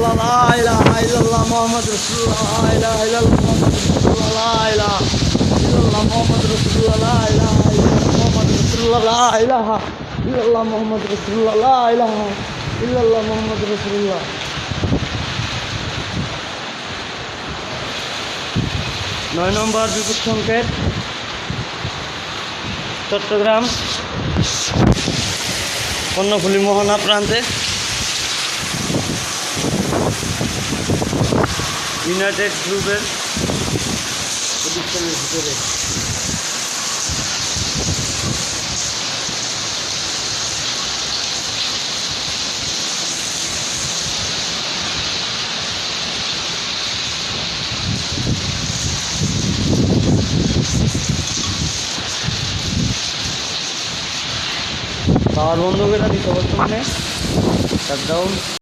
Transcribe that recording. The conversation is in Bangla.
রাসূলুল্লাহ লা ইলাহা ইল্লাল্লাহ মুহাম্মাদুর রাসূলুল্লাহ লা ইলাহা ইল্লাল্লাহ মুহাম্মাদুর রাসূলুল্লাহ লা ইলাহা ইল্লাল্লাহ মুহাম্মাদুর রাসূলুল্লাহ লা ইলাহা ইল্লাল্লাহ মুহাম্মাদুর রাসূলুল্লাহ লা ইলাহা ইল্লাল্লাহ মুহাম্মাদুর রাসূলুল্লাহ। 9 নম্বর বিপদ সংকেত চট্টগ্রাম কর্ণফুলী মোহনা প্রান্তে ইউনাইটেড গ্রুপের প্রতিষ্ঠানের ভিতরে। পাওয়ার বন্ধ করে দিতে বর্তমানে শাটডাউন।